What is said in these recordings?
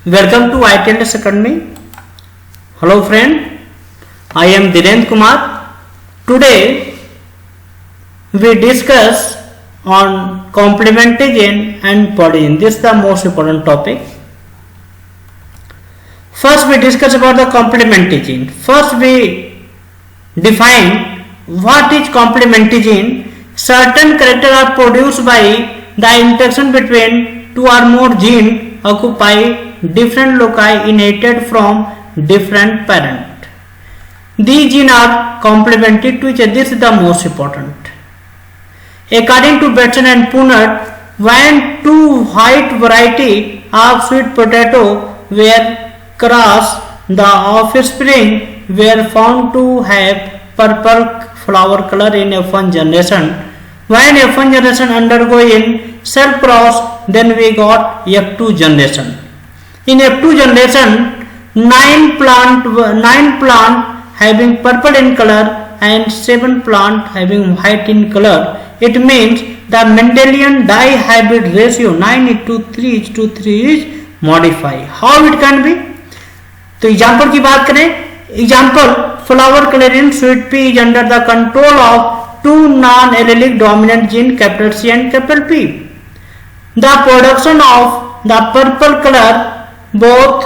Welcome to ITLS Academy. Hello friend, I am Dhirendra Kumar. Today we discuss on complementary gene and polygene. This is the most important topic. First we discuss about the complementary gene. First we define what is complementary gene. Certain characters are produced by the interaction between two or more genes occupy different loci inherited from different parent. These genes are complementary to each other. This is the most important. According to Batson and Punnett, when two white variety of sweet potato were crossed, the offspring were found to have purple flower color in F1 generation. When F1 generation undergoing self cross, then we got F2 generation. In F2 generation, 9 plant having purple in color and 7 plant having white in color. It means the Mendelian dihybrid ratio 9:3:3 is modified. How it can be? तो example की बात करें, example flower colour in sweet pea is under the control of two non allelic dominant gene capital C and capital P. The production of the purple colour both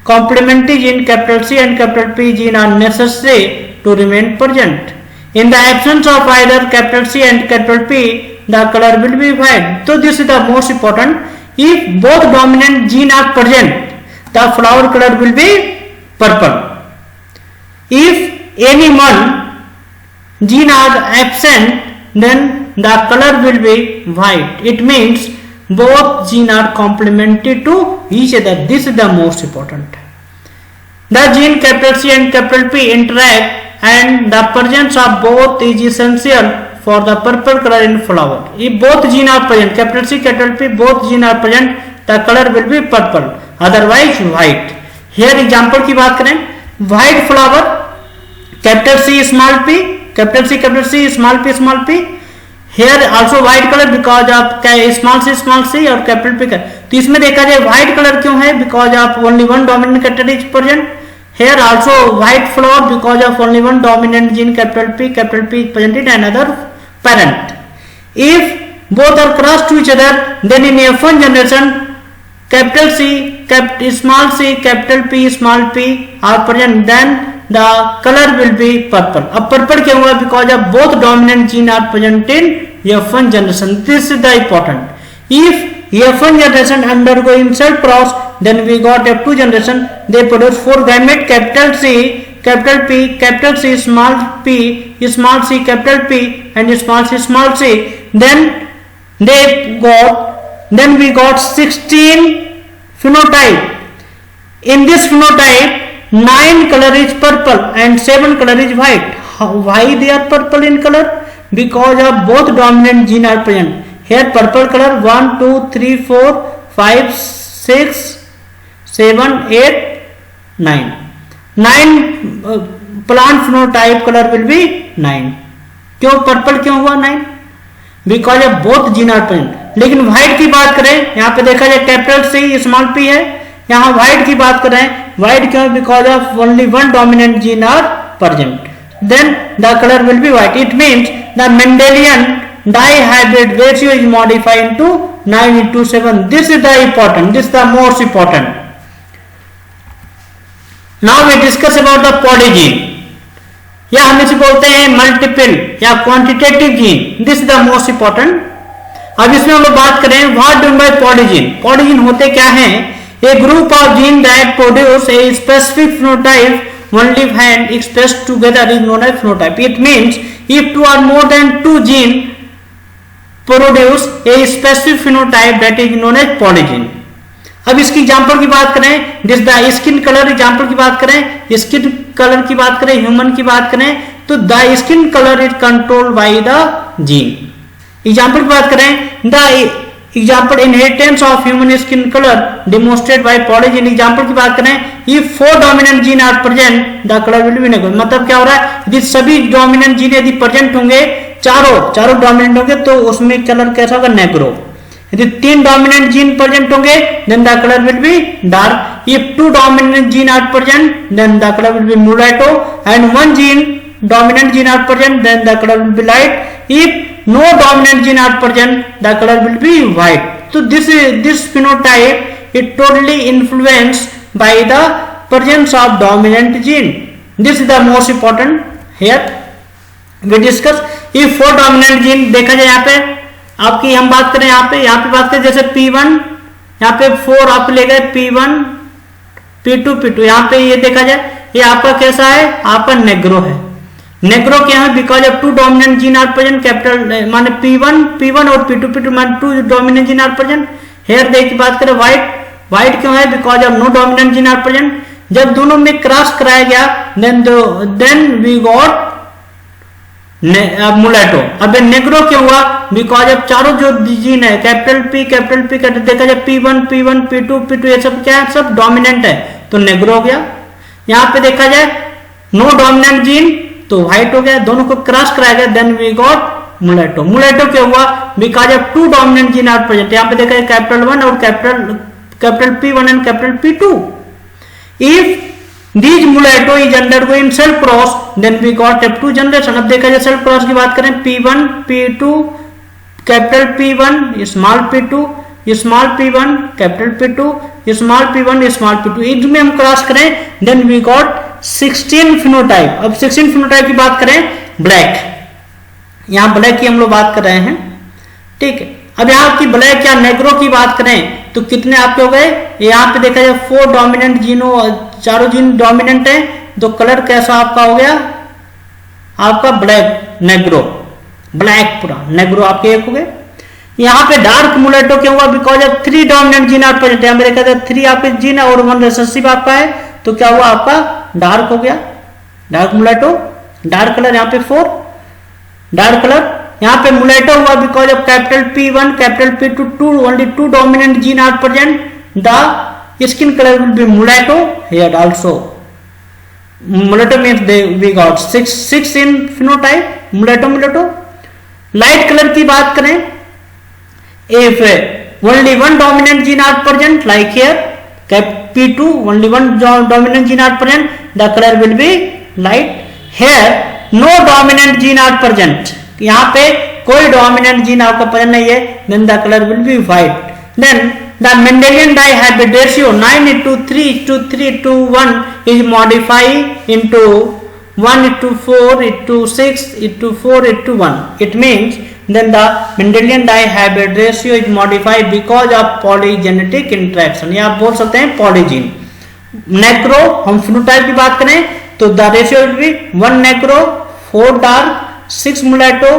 complementary gene capital C and capital P gene are necessary to remain present. In the absence of either capital C and capital P, the color will be white. So this is the most important. If both dominant gene are present, the flower color will be purple. If any one gene are absent, then the color will be white. It means both genes are complementary to each other. This is the most important. The gene capital C and capital P interact and the presence of both is essential for the purple color in flower. If both genes are present, capital C, capital P, both genes are present, the color will be purple, otherwise white. Here example की बात करें, white flower, capital C small p, capital C small p. Here also white color because of small c और capital P. तो इसमें देखा जाए white color क्यों है? Because of only one dominant character is present. Here also white flower because of only one dominant gene capital P is present in another parent. If both are crossed to each other, then in F1 generation capital C, small c, capital P, small p are present, then the color will be purple. अब purple क्यों हुआ? Because of both dominant gene are present in F1 generation. This is the important. If F1 generation undergoing self cross, then we got F2 generation. They produce 4 gametes, capital C, capital P, capital C, small p, small c, capital P, and small c. Then we got 16 phenotype. In this phenotype, 9 color is purple and 7 color is white. Why they are purple in color? Because of both dominant gene are present. Here purple color 1, 2, 3, 4, 5, 6, 7, 8, 9. 9 plant phenotype color will be 9. क्यों purple क्यों हुआ 9? Because of both gene are present. लेकिन white की बात करें, यहाँ पे देखा जाए कैपिटल C स्मॉल p है, यहाँ white की बात करें, white क्यों? Because of only one dominant gene are present. Then the color will be white. It means the Mendelian dihybrid ratio is modified into 9:7. This is the important. This is the most important. Now we discuss about the polygene. या हम इसे बोलते हैं multiple या quantitative gene. This is the most important. अब इसमें हम लोग बात करें what do by polygene. Polygene होते क्या हैं? A group of genes that produce a specific phenotype only when expressed together is known as phenotype. It means if two or more than 2 genes produce a specific phenotype, that is known as polygene. अब इसकी example की बात करें, this the skin colour example की बात करें, skin colour की बात करें, ह्यूमन की बात करें, तो the skin colour is controlled by the gene. Example की बात करें, the example inheritance of human skin colour demonstrate by polygene. Example की बात करें, if 4 dominant gene are present the colour will be negative. मतलब क्या हो रहा है? यदि सभी डोमिनेंट जीन यदि प्रेजेंट होंगे, चारों डोमिनेंट होंगे, तो उसमें कलर कैसा होगा? नेग्रो. यदि 3 डोमिनेंट जीन प्रेजेंट होंगे then the colour will be dark. If 2 dominant gene are present then the colour will be mulatto and 1 gene dominant gene are present then the color will be light. If no dominant gene are present the color will be white. So this phenotype is totally influenced by the presence of dominant gene. This is the most important here we discuss. if 4 dominant gene देखा जाए यहाँ पे आपकी हम बात करें यहाँ पे बात करें जैसे P1 यहाँ पे 4 आप ले गए P1 P2 यहाँ पे ये देखा जाए ये आपका कैसा है आपका नेग्रो है. नेग्रो क्या है because of 2 dominant gene are present capital माने P1 और P2 माने 2 dominant gene are present. Here डे की बात करें व्हाइट क्यों है because of no dominant gene are present. जब दोनों में क्रॉस कराया गया देन वी गॉट मुलेटो. अब नेग्रो क्यों हुआ बिकॉज ऑफ चारों जो जीन है कैपिटल P देखा जाए P1 P2 ये सब क्या है सब डोमिनेंट है तो नेग्रो हो गया. यहाँ पे देखा जाए नो डोमिनेंट जीन तो व्हाइट हो गया. दोनों को क्रॉस कराया गया then we got mulatto. Mulatto क्यों हुआ because of 2 dominant gene are present. यहाँ पे देखा जाए कैपिटल 1 और capital P1 and capital P2. If these mulatto is undergoing self cross then we got F2 generation. अब देखा जाए सेल्फ क्रॉस की बात करें P1 P2 capital P1 small P2 small P1 capital P2 small P1 small P2 इनमें हम cross करें then we got 16 phenotype. अब 16 फिनोटाइप की बात करें ब्लैक. यहां ब्लैक की हम लोग बात कर रहे हैं ठीक है. अब यहाँ की ब्लैक या नेग्रो की बात करें तो कितने आपके हो गए यहाँ पे देखा जाए 4 डोमिनेंट जीनों चारों जीन डोमिनेंट है तो कलर कैसा आपका हो गया आपका ब्लैक नेग्रो ब्लैक पूरा नेग्रो आपके एक हो गए. यहाँ पे डार्क मुलेटो क्यों हुआ because of 3 dominant gene are present. यहाँ पे देखा जाए 3 आपके जीन है और 1 रिसेसिव आपका है तो क्या हुआ आपका डार्क हो गया डार्क मुलेटो. डार्क कलर यहाँ पे 4 डार्क कलर. यहाँ पे मुलेटो हुआ because of capital P1 capital P2 only 2 dominant gene are present the skin colour will be mulatto here also. Mulatto means we got 6 in phenotype mulatto. Light colour की बात करें if only 1 dominant gene are present like here P2 only 1 dominant gene are present the color will be light. Here no dominant gene are present. यहाँ पे कोई dominant gene आपका present नहीं है then the color will be white. Then the Mendelian dihybrid ratio 9:3:3:1 is modified into 1:4:6:4:1. It means then the Mendelian dihybrid ratio is modified because of polygenetic interaction. या आप बोल सकते हैं पॉलीजीन. नेग्रो हम phenotype की बात करें तो the ratio will be 1 negro 4 dark 6 mulatto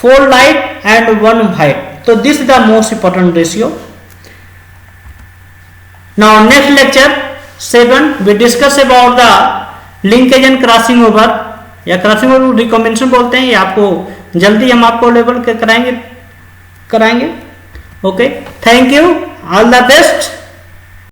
4 light and 1 white. तो this is the most important ratio. Now next lecture 7 we discuss about the linkage and crossing over या क्रॉसिंग ओवर रिकॉम्बिनेशन बोलते हैं. ये आपको जल्दी हम आपको लेवल कराएंगे. Okay thank you all the best.